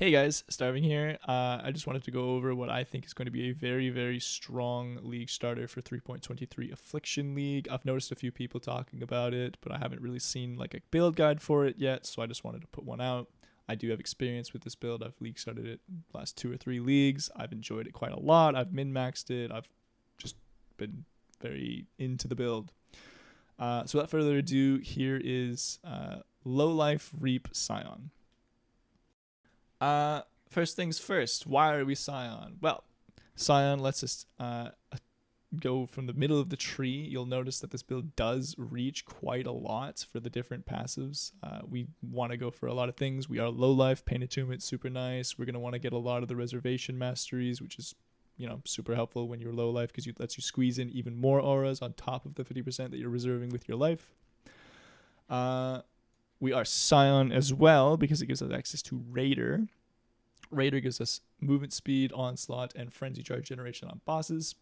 Hey guys, Starving here. I just wanted to go over what I think is going to be a very, very strong league starter for 3.23 Affliction League. I've noticed a few people talking about it, but I haven't really seen like a build guide for it yet, so I just wanted to put one out. I do have experience with this build. I've league started it last 2 or 3 leagues. I've enjoyed it quite a lot. I've min-maxed it. I've just been very into the build. So without further ado, here is Low Life Reap Scion. First things first, why are we Scion? Well, Scion lets us go from the middle of the tree. You'll notice that this build does reach quite a lot for the different passives. We want to go for a lot of things. We are low life, Pain Attunement, super nice. We're going to want to get a lot of the reservation masteries, which is, super helpful when you're low life because it lets you squeeze in even more auras on top of the 50% that you're reserving with your life. We are Scion as well because it gives us access to Raider. Raider gives us movement speed, onslaught, and frenzy charge generation on bosses.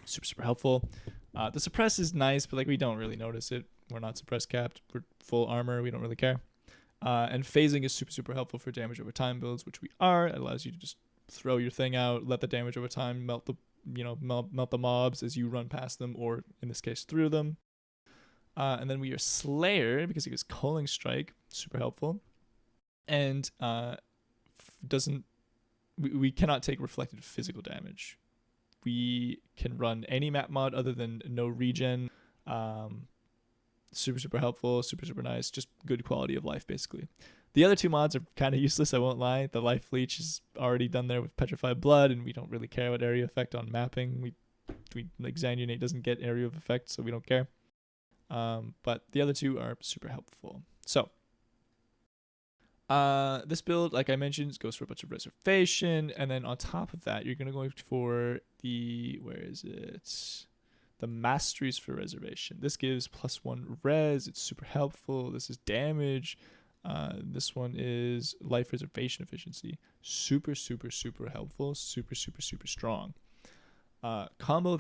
Super helpful. The suppress is nice, but we don't really notice it. We're not suppress capped. We're full armor. We don't really care. And phasing is super helpful for damage over time builds, which we are. It allows you to just throw your thing out, let the damage over time melt the mobs as you run past them, or in this case through them. And then we are Slayer because it gives Culling Strike, super helpful, and we cannot take reflected physical damage. We can run any map mod other than no regen. Super helpful, super nice, just good quality of life basically. The other 2 mods are kind of useless, I won't lie. The Life Leech is already done there with Petrified Blood, and we don't really care about area effect on mapping. We like Xanunate doesn't get area of effect, so we don't care. But the other 2 are super helpful. So this build, like I mentioned, goes for a bunch of reservation, and then on top of that, you're gonna go for the the masteries for reservation. This gives +1 res. It's super helpful. This is damage. This one is life reservation efficiency. Super helpful. Super strong. Combo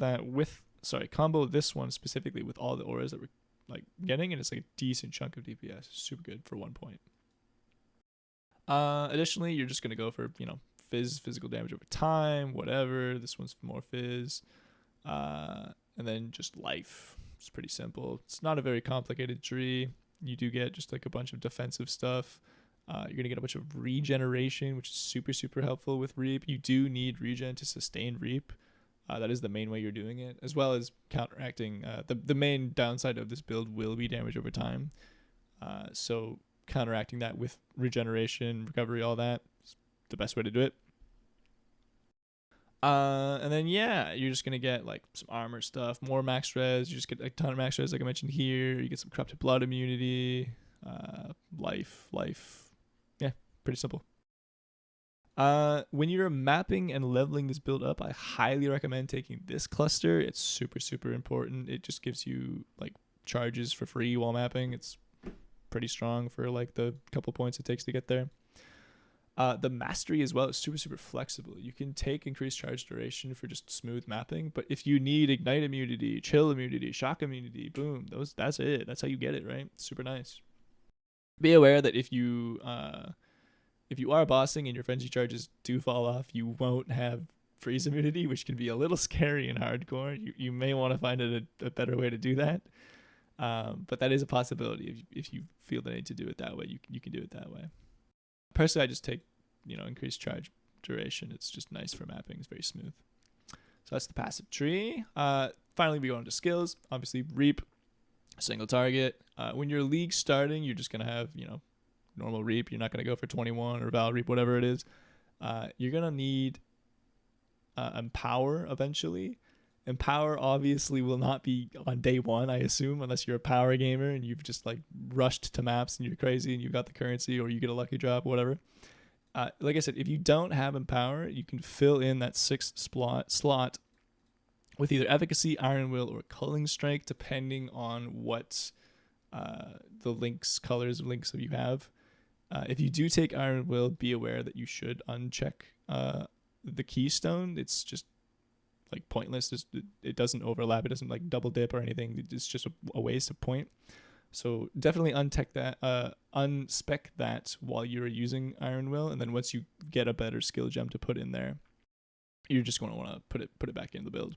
this one specifically with all the auras that we're getting, and it's like a decent chunk of DPS. Super good for 1 point. Additionally, you're just gonna go for physical damage over time, whatever. This one's more fizz, and then just life. It's pretty simple. It's not a very complicated tree. You do get just a bunch of defensive stuff. You're gonna get a bunch of regeneration, which is super helpful with Reap. You do need regen to sustain Reap. That is the main way you're doing it, as well as counteracting. The main downside of this build will be damage over time. So counteracting that with regeneration, recovery, all that is the best way to do it. And then you're just gonna get some armor stuff, more max res. You just get a ton of max res, like I mentioned here. You get some corrupted blood immunity, life. Yeah, pretty simple. When you're mapping and leveling this build up, I highly recommend taking this cluster. It's super important. It just gives you charges for free while mapping. It's pretty strong for the couple points it takes to get there. The mastery as well is super flexible. You can take increased charge duration for just smooth mapping, but if you need ignite immunity, chill immunity, shock immunity, boom, that's it. That's how you get it, right? Super nice. Be aware that if you are bossing and your frenzy charges do fall off, you won't have freeze immunity, which can be a little scary and hardcore. You may want to find a better way to do that. But that is a possibility. If you feel the need to do it that way, you can do it that way. Personally, I just take, increased charge duration. It's just nice for mapping. It's very smooth. So that's the passive tree. Finally, we go into skills. Obviously, Reap, single target. When you're league starting, you're just going to have, normal Reap. You're not going to go for 21 or Val Reap, whatever it is. You're going to need Empower eventually. Empower obviously will not be on day 1, I assume, unless you're a power gamer and you've just rushed to maps and you're crazy and you've got the currency, or you get a lucky drop, whatever. Like I said, if you don't have Empower, you can fill in that 6th slot with either Efficacy, Iron Will, or Culling Strike, depending on what the colors of links that you have. If you do take Iron Will, be aware that you should uncheck the Keystone. It's just pointless. It doesn't overlap. It doesn't double dip or anything. It's just a waste of point. So definitely unspec that while you're using Iron Will, and then once you get a better skill gem to put in there, you're just going to want to put it back in the build.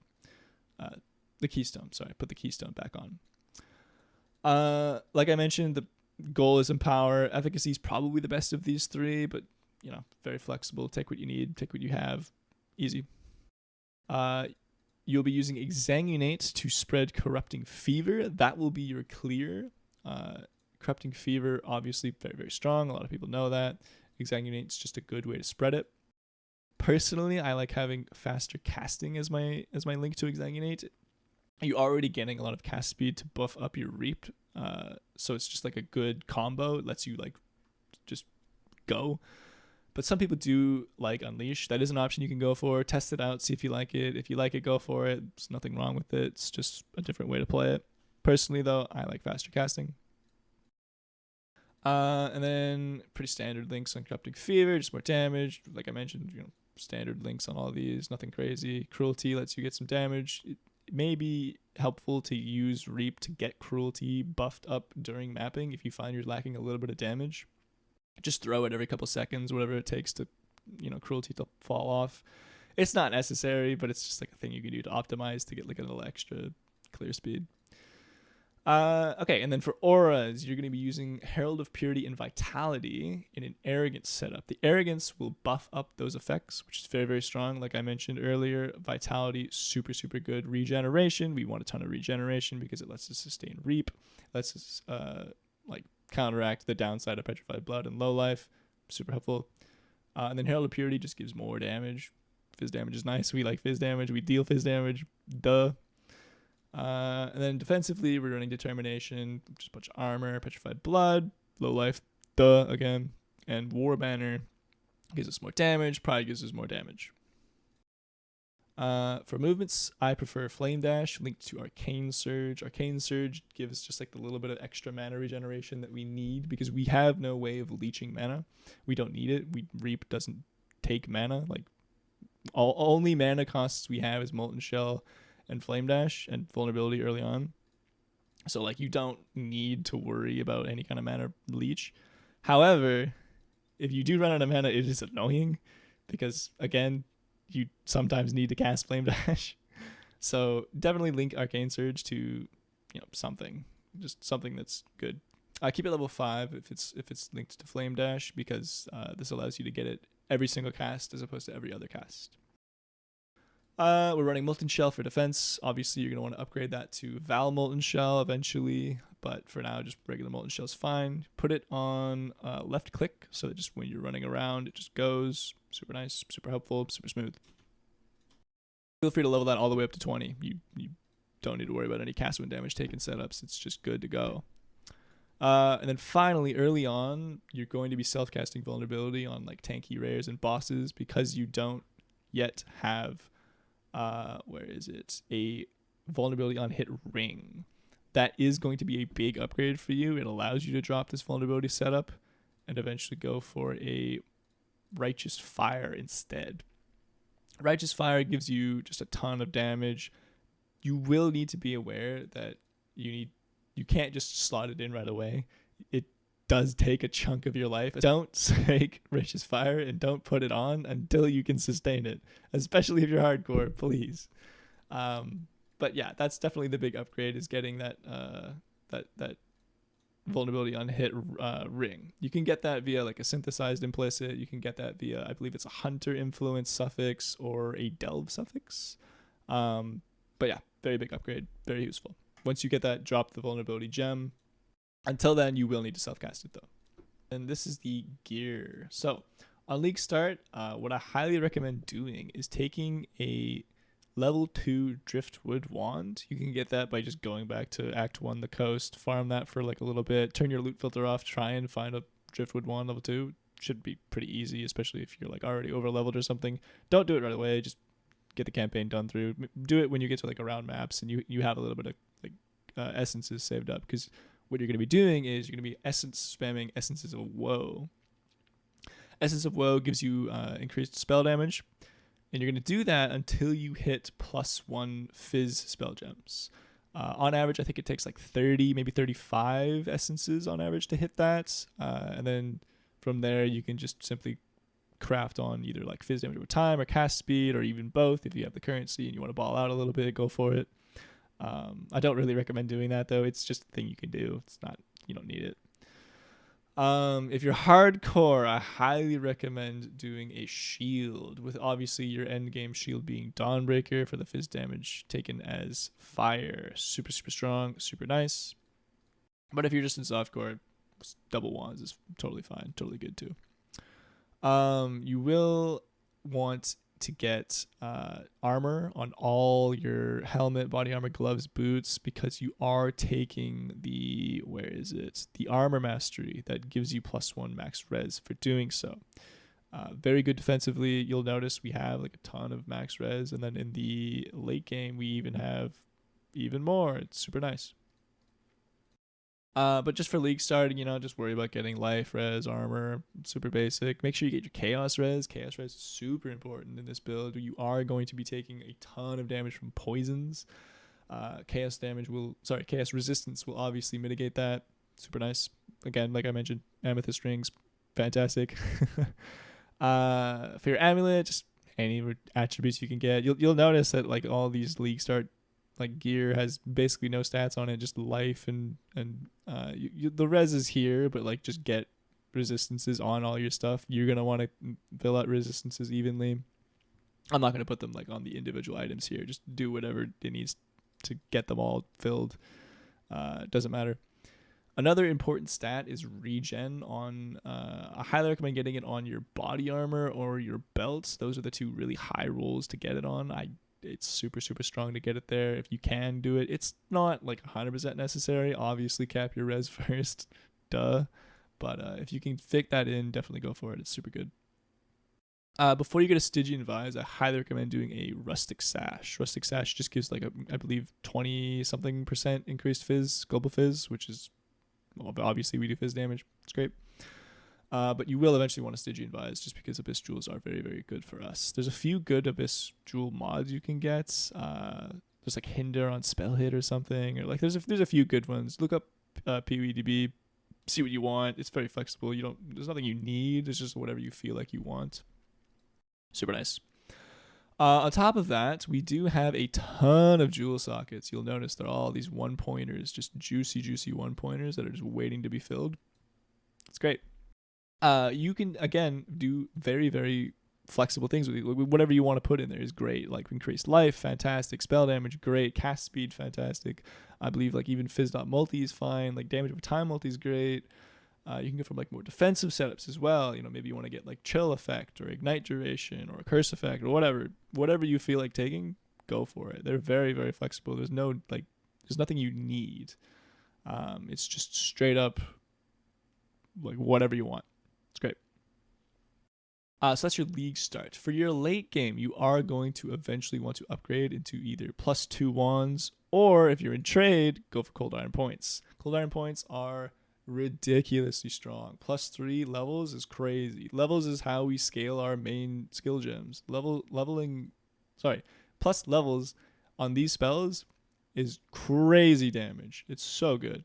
The keystone, sorry, put the keystone back on. Like I mentioned, the goal is empower. Efficacy is probably the best of these three, but you know, very flexible. Take what you need, take what you have, easy. You'll be using Exsanguinate to spread Corrupting Fever. That will be your clear. Corrupting Fever, obviously very, very strong. A lot of people know that. Exsanguinate's just a good way to spread it. Personally, I like having faster casting as my link to Exsanguinate. You're already getting a lot of cast speed to buff up your Reap, so it's just like a good combo. It lets you like just go. But some people do like Unleash. That is an option you can go for. Test it out, see if you like it. If you like it, go for it. There's nothing wrong with it. It's just a different way to play it. Personally, though, I like faster casting. And then pretty standard links on Corrupting Fever, just more damage. Like I mentioned, you know, standard links on all of these, nothing crazy. Cruelty lets you get some damage. It may be helpful to use Reap to get Cruelty buffed up during mapping if you find you're lacking a little bit of damage. Just throw it every couple seconds, whatever it takes to, you know, Cruelty to fall off. It's not necessary, but it's just like a thing you can do to optimize to get like a little extra clear speed. Okay, and then for auras, you're going to be using Herald of Purity and Vitality in an Arrogance setup. The Arrogance will buff up those effects, which is very, very strong. Like I mentioned earlier, Vitality, super, super good. Regeneration, we want a ton of regeneration because it lets us sustain Reap. Lets us, like, counteract the downside of Petrified Blood and Low Life. Super helpful. And then Herald of Purity just gives more damage. Fizz damage is nice. We like fizz damage. We deal fizz damage. Duh. And then defensively, we're running Determination, just a bunch of armor, Petrified Blood, Low Life, duh, again. And War Banner gives us more damage, probably gives us more damage. For movements, I prefer Flame Dash linked to Arcane Surge. Arcane Surge gives just like the little bit of extra mana regeneration that we need because we have no way of leeching mana. We don't need it. Reap doesn't take mana. Like only mana costs we have is Molten Shell and Flame Dash and Vulnerability early on. So like you don't need to worry about any kind of mana leech. However, if you do run out of mana, it is annoying because again, you sometimes need to cast Flame Dash. So definitely link Arcane Surge to, you know, something. Just something that's good. Keep it level 5 if it's linked to Flame Dash because this allows you to get it every single cast as opposed to every other cast. We're running Molten Shell for defense. Obviously, you're going to want to upgrade that to Val Molten Shell eventually, but for now, just regular Molten Shell is fine. Put it on left click so that just when you're running around, it just goes. Super nice, super helpful, super smooth. Feel free to level that all the way up to 20. You don't need to worry about any cast win damage taken setups. It's just good to go. And then finally, early on, you're going to be self-casting Vulnerability on like tanky rares and bosses because you don't yet have where is it? A Vulnerability on hit ring. That is going to be a big upgrade for you. It allows you to drop this vulnerability setup and eventually go for a Righteous Fire instead. Righteous Fire gives you just a ton of damage. You will need to be aware that you can't just slot it in right away. It does take a chunk of your life. Don't take Righteous Fire and don't put it on until you can sustain it, especially if you're hardcore, please. But yeah, that's definitely the big upgrade is getting that vulnerability on hit ring. You can get that via like a synthesized implicit. You can get that via, I believe it's a hunter influence suffix or a delve suffix. But yeah, very big upgrade, very useful. Once you get that, drop the vulnerability gem. Until then, you will need to self-cast it though. And this is the gear. So on League Start, what I highly recommend doing is taking a level 2 Driftwood Wand. You can get that by just going back to Act 1, the coast, farm that for like a little bit, turn your loot filter off, try and find a Driftwood Wand level 2. Should be pretty easy, especially if you're like already over leveled or something. Don't do it right away, just get the campaign done through. Do it when you get to like around maps and you have a little bit of like essences saved up, because what you're going to be doing is you're going to be spamming Essences of Woe. Essence of Woe gives you increased spell damage. And you're going to do that until you hit +1 Fizz spell gems. On average, I think it takes like 30, maybe 35 essences on average to hit that. And then from there, you can just simply craft on either like fizz damage over time or cast speed, or even both. If you have the currency and you want to ball out a little bit, go for it. I don't really recommend doing that though. It's just a thing you can do. It's not, you don't need it. If you're hardcore, I highly recommend doing a shield, with obviously your end game shield being Dawnbreaker for the fizz damage taken as fire. Super, super strong, super nice. But if you're just in softcore, double wands is totally fine, totally good too. You will want to get armor on all your helmet, body armor, gloves, boots, because you are taking the, where is it? The armor mastery that gives you +1 max res for doing so. Very good defensively. You'll notice we have like a ton of max res, and then in the late game we even have even more. It's super nice. But just for league starting, just worry about getting life res, armor, super basic. Make sure you get your chaos res. Chaos res is super important in this build. You are going to be taking a ton of damage from poisons. Chaos resistance will obviously mitigate that. Super nice. Again, like I mentioned, amethyst rings, fantastic. For your amulet, just any attributes you can get. You'll notice that like all these league start like gear has basically no stats on it, just life and the res is here, but like just get resistances on all your stuff. You're gonna want to fill out resistances evenly. I'm not gonna put them like on the individual items here. Just do whatever it needs to get them all filled. Doesn't matter. Another important stat is regen on. I highly recommend getting it on your body armor or your belts. Those are the two really high rolls to get it on. It's super, super strong to get it there. If you can do it, it's not like 100% necessary. Obviously, cap your res first, duh. But if you can fit that in, definitely go for it. It's super good. Before you get a Stygian Vise, I highly recommend doing a Rustic Sash. Rustic Sash just gives like I believe 20-something% increased fizz, global fizz, which is, well, obviously we do fizz damage. It's great. But you will eventually want a Stygian Vise just because Abyss Jewels are very, very good for us. There's a few good Abyss Jewel mods you can get. There's like Hinder on Spell Hit or something, or like there's a few good ones. Look up PWDB, see what you want. It's very flexible. There's nothing you need. It's just whatever you feel like you want. Super nice. On top of that, we do have a ton of jewel sockets. You'll notice they're all these 1-pointers, just juicy, juicy 1-pointers that are just waiting to be filled. It's great. You can, again, do very, very flexible things with it. Whatever you want to put in there is great. Like increased life, fantastic. Spell damage, great. Cast speed, fantastic. I believe like even fizz.multi is fine. Like damage over time multi is great. You can go from like more defensive setups as well. Maybe you want to get like chill effect or ignite duration or a curse effect or whatever you feel like taking, go for it. They're very, very flexible. There's nothing you need. It's just straight up like whatever you want. It's great. So that's your league start. For your late game, you are going to eventually want to upgrade into either +2 wands, or if you're in trade, go for Cold Iron points. Cold Iron points are ridiculously strong. +3 levels is crazy. Levels is how we scale our main skill gems. Plus levels on these spells is crazy damage. It's so good.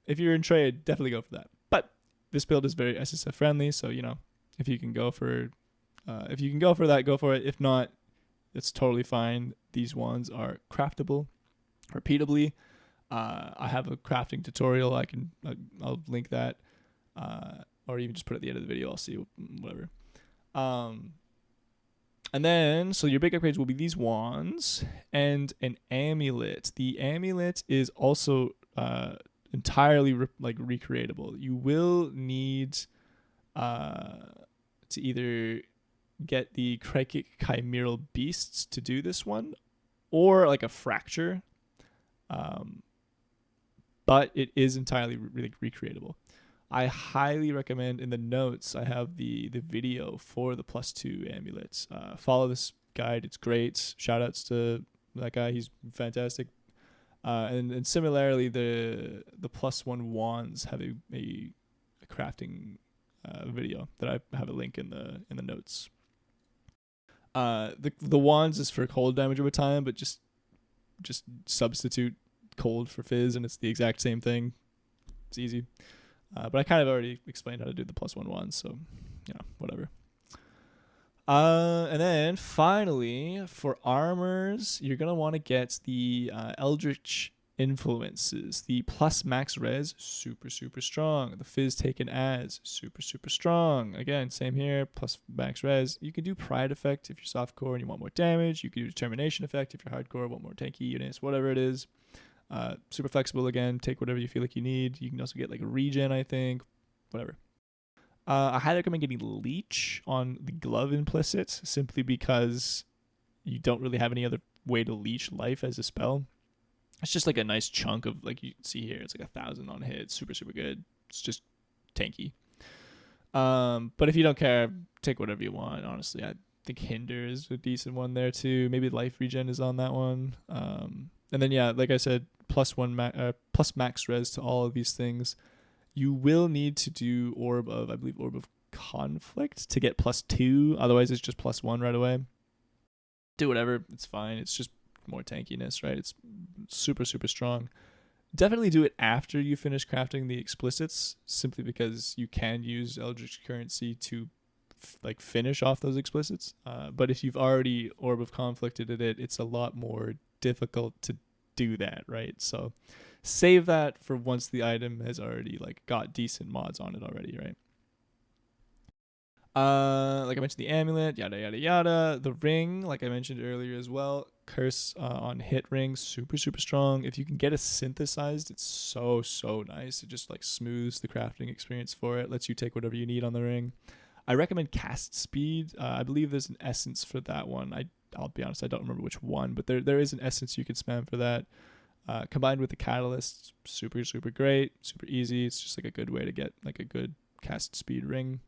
If you're in trade, definitely go for that. But this build is very SSF friendly, so if you can go for that, go for it. If not, it's totally fine. These wands are craftable repeatably. I have a crafting tutorial. I'll link that, or even just put it at the end of the video. I'll see, whatever. And then, so your big upgrades will be these wands and an amulet. The amulet is also entirely recreatable. You will need to either get the Krykic Chimeral Beasts to do this one, or like a fracture. But it is entirely recreatable. I highly recommend, in the notes, I have the video for the +2 amulets. Follow this guide. It's great. Shoutouts to that guy. He's fantastic. And similarly, the +1 wands have a crafting video that I have a link in the notes. The wands is for cold damage over time, but just just substitute cold for fizz, and it's the exact same thing. It's easy. But I kind of already explained how to do the +1/1, so whatever. And then finally, for armors, you're gonna want to get the Eldritch Influences. The plus max res, super strong. The fizz taken as, super strong. Again, same here, plus max res. You can do Pride effect if you're softcore and you want more damage. You can do Determination effect if you're hardcore, want more tanky units, whatever it is. Super flexible again, take whatever you feel like you need. You can also get like a regen, I think, whatever. I highly recommend getting Leech on the glove implicit, simply because you don't really have any other way to leech life as a spell. It's just like a nice chunk of, like you see here, it's like 1,000 on hit, super good. It's just tanky. But if you don't care, take whatever you want. Honestly, I think Hinder is a decent one there too. Maybe life regen is on that one. And then like I said, plus max res to all of these things. You will need to do Orb of Conflict to get +2. Otherwise, it's just +1 right away. Do whatever, it's fine. It's just more tankiness, right? It's super strong. Definitely do it after you finish crafting the explicits, simply because you can use Eldritch Currency to finish off those explicits. But if you've already Orb of Conflicted it, it's a lot more difficult to do that, right? So save that for once the item has already got decent mods on it already, right? Like I mentioned, the amulet, yada yada. The ring, like I mentioned earlier as well, curse on hit ring, super strong. If you can get it synthesized, it's so nice. It just smooths the crafting experience for it, lets you take whatever you need on the ring. I recommend cast speed. I believe there's an essence for that one. I'll be honest, I don't remember which one, but there is an essence you could spam for that. Combined with the catalyst, super great, super easy. It's just a good way to get a good cast speed ring.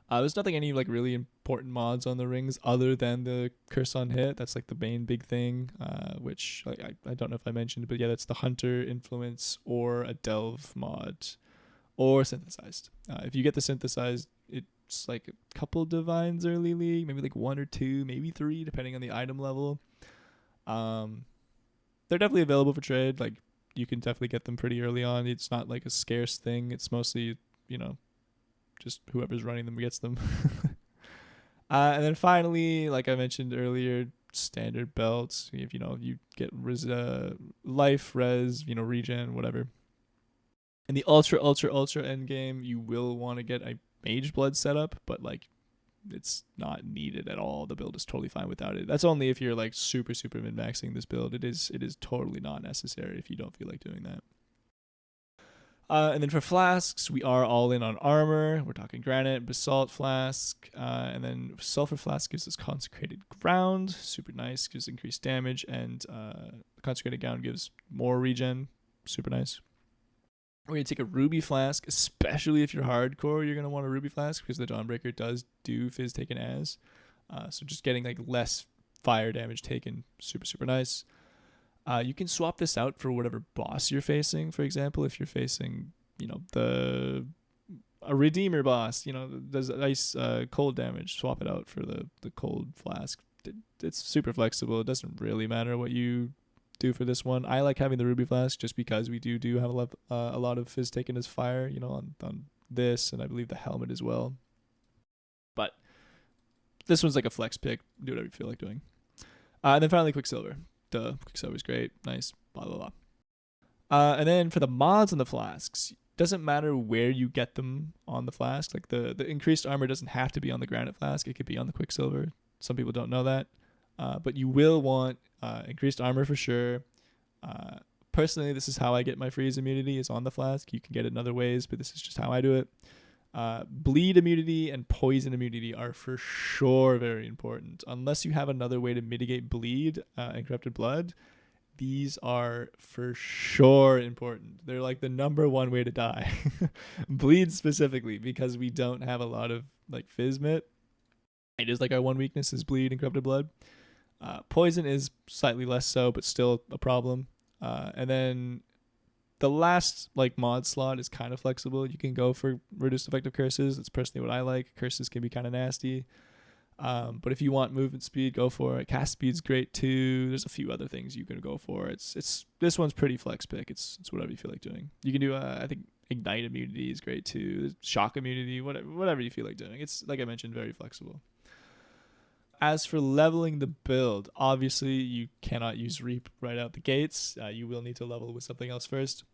There's nothing any really important mods on the rings other than the curse on hit. That's the main big thing, which I don't know if I mentioned, but yeah, that's the Hunter influence or a Delve mod or synthesized. If you get the synthesized, it's a couple divines early league, maybe 1 or 2, maybe 3, depending on the item level. They're definitely available for trade. You can definitely get them pretty early on. It's not a scarce thing. It's mostly, just whoever's running them gets them. And then finally, like I mentioned earlier, standard belts. If you get life, res, regen, whatever. In the ultra end game, you will want to get a mage blood setup, but it's not needed at all. The build is totally fine without it. That's only if you're super min-maxing this build. It is totally not necessary if you don't feel like doing that. And then for flasks, we are all in on armor. We're talking granite, basalt flask, and then sulfur flask gives us consecrated ground, super nice, gives increased damage, and consecrated ground gives more regen, super nice. We're going to take a ruby flask, especially if you're hardcore, you're going to want a ruby flask because the Dawnbreaker does do fizz taken as. So just getting less fire damage taken, super nice. You can swap this out for whatever boss you're facing. For example, if you're facing, a Redeemer boss, does ice cold damage, swap it out for the cold flask. It's super flexible. It doesn't really matter what you do for this one. I like having the ruby flask just because we do have a lot of fizz taken as fire, on this, and I believe the helmet as well. But this one's a flex pick. Do whatever you feel like doing. And then finally, Quicksilver. Quicksilver's great, nice, blah blah blah. And then for the mods on the flasks, doesn't matter where you get them on the flask. The increased armor doesn't have to be on the granite flask. It could be on the Quicksilver. Some people don't know that, but you will want increased armor for sure. Personally, this is how I get my freeze immunity, is on the flask. You can get it in other ways, but this is just how I do it. Bleed immunity and poison immunity are for sure very important. Unless you have another way to mitigate bleed and corrupted blood, these are for sure important. They're the number one way to die. Bleed specifically, because we don't have a lot of Fizzmit. It is our one weakness is bleed and corrupted blood. Poison is slightly less so, but still a problem. And then the last mod slot is kind of flexible. You can go for reduced effective curses. That's personally what I like. Curses can be kind of nasty. But if you want movement speed, go for it. Cast speed's great too. There's a few other things you can go for. It's this one's pretty flex pick. It's whatever you feel like doing. You can do I think ignite immunity is great too. Shock immunity, whatever you feel like doing. It's like I mentioned, very flexible. As for leveling the build, obviously you cannot use Reap right out the gates. You will need to level with something else first.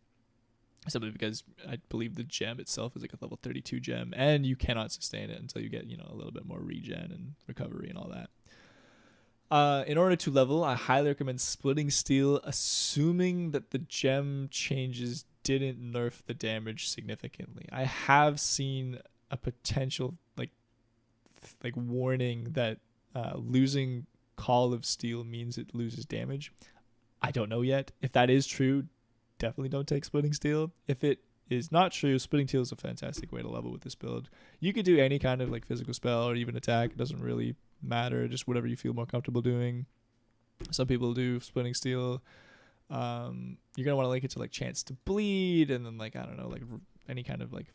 Simply because I believe the gem itself is like a level 32 gem, and you cannot sustain it until you get, a little bit more regen and recovery and all that. In order to level, I highly recommend splitting steel, assuming that the gem changes didn't nerf the damage significantly. I have seen a potential like warning that losing Call of Steel means it loses damage. I don't know yet. If that is true, definitely don't take Splitting Steel. If it is not true, Splitting Steel is a fantastic way to level with this build. You could do any kind of like physical spell or even attack. It doesn't really matter. Just whatever you feel more comfortable doing. Some people do Splitting Steel. You're gonna want to link it to like Chance to Bleed, and then like I don't know, like any kind of like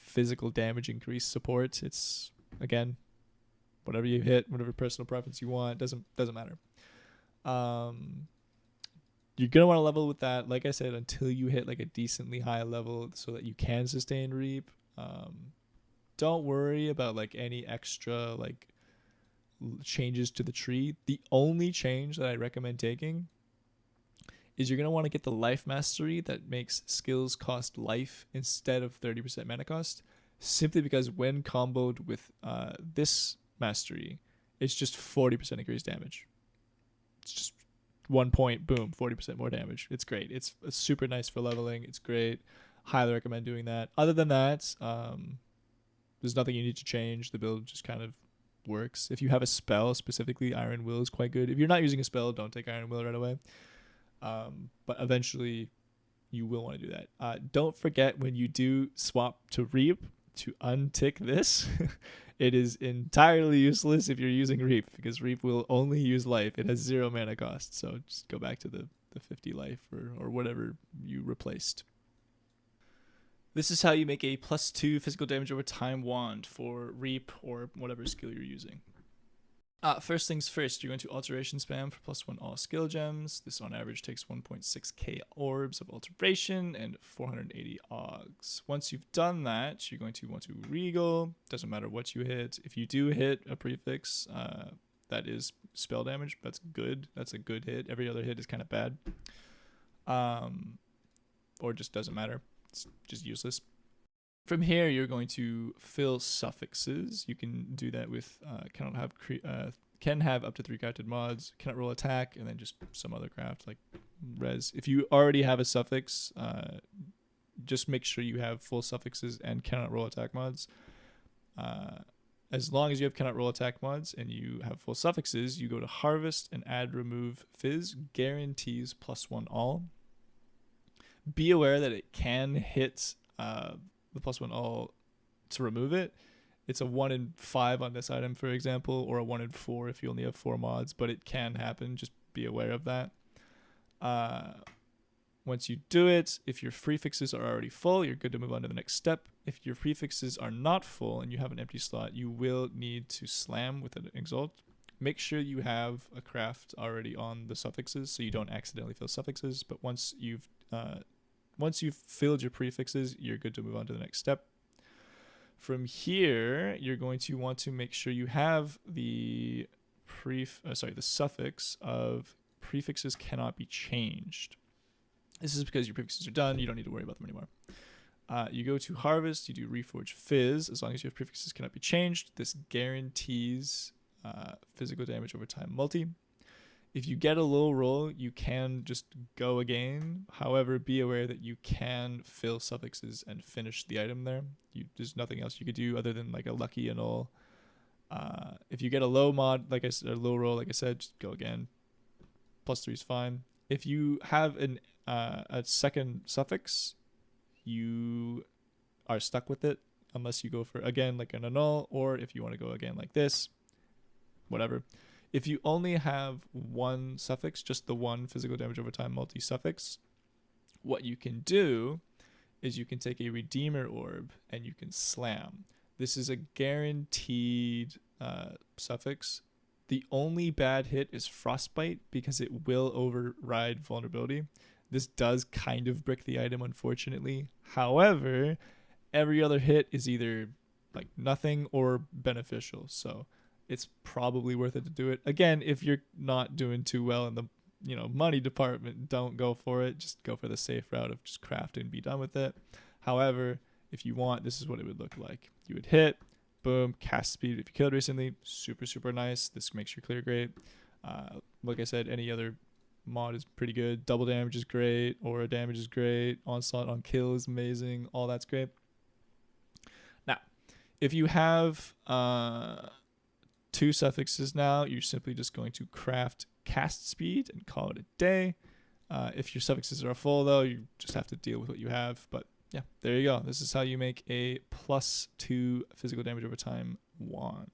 physical damage increase support. It's again whatever you hit, whatever personal preference you want. Doesn't matter. You're going to want to level with that, like I said, until you hit like a decently high level so that you can sustain Reap. Don't worry about like any extra like changes to the tree. The only change that I recommend taking is you're going to want to get the life mastery that makes skills cost life instead of 30% mana cost, simply because when comboed with this mastery, it's just 40% increased damage. It's just 1 point, boom, 40% more damage. It's great. It's super nice for leveling. It's great. Highly recommend doing that. Other than that, there's nothing you need to change. The build just kind of works. If you have a spell, specifically Iron Will is quite good. If you're not using a spell, don't take Iron Will right away. But eventually you will want to do that. Don't forget when you do swap to Reap to untick this. It is entirely useless if you're using Reap, because Reap will only use life. It has 0 mana cost, so just go back to the 50 life or whatever you replaced. This is how you make a +2 physical damage over time wand for Reap or whatever skill you're using. First things first, you're going to alteration spam for +1 all skill gems. This on average takes 1.6k orbs of alteration and 480 augs. Once you've done that, you're going to want to regal. Doesn't matter what you hit. If you do hit a prefix, that is spell damage. That's good. That's a good hit. Every other hit is kind of bad. Or just doesn't matter. It's just useless. From here, you're going to fill suffixes. You can do that with can have up to 3 crafted mods, cannot roll attack, and then just some other craft like res. If you already have a suffix, just make sure you have full suffixes and cannot roll attack mods. As long as you have cannot roll attack mods and you have full suffixes, you go to harvest and add remove fizz, guarantees +1 all. Be aware that it can hit the +1 all to remove it. It's a 1 in 5 on this item, for example, or a 1 in 4 if you only have 4 mods, but it can happen. Just be aware of that. Once you do it, if your prefixes are already full, you're good to move on to the next step. If your prefixes are not full and you have an empty slot, you will need to slam with an exalt. Make sure you have a craft already on the suffixes so you don't accidentally fill suffixes, but once you've filled your prefixes, you're good to move on to the next step. From here, you're going to want to make sure you have the suffix of prefixes cannot be changed. This is because your prefixes are done. You don't need to worry about them anymore. You go to harvest. You do reforge fizz. As long as you have prefixes cannot be changed, this guarantees physical damage over time multi. If you get a low roll, you can just go again. However, be aware that you can fill suffixes and finish the item there. There's nothing else you could do other than like a lucky and all. If you get a low mod, like I said, a low roll, like I said, just go again. +3 is fine. If you have a second suffix, you are stuck with it unless you go for again like an annul, or if you want to go again like this, whatever. If you only have one suffix, just the one physical damage over time multi-suffix, what you can do is you can take a Redeemer Orb and you can slam. This is a guaranteed suffix. The only bad hit is Frostbite because it will override vulnerability. This does kind of brick the item, unfortunately. However, every other hit is either like nothing or beneficial, so it's probably worth it to do it. Again, if you're not doing too well in the money department, don't go for it. Just go for the safe route of just craft and be done with it. However, if you want, this is what it would look like. You would hit, boom, cast speed if you killed recently, super, super nice. This makes your clear great. Like I said, any other mod is pretty good. Double damage is great, aura damage is great, onslaught on kill is amazing, all that's great. Now, if you have 2 suffixes now, you're simply just going to craft cast speed and call it a day. If your suffixes are full, though, you just have to deal with what you have. But yeah, there you go. This is how you make a +2 physical damage over time wand.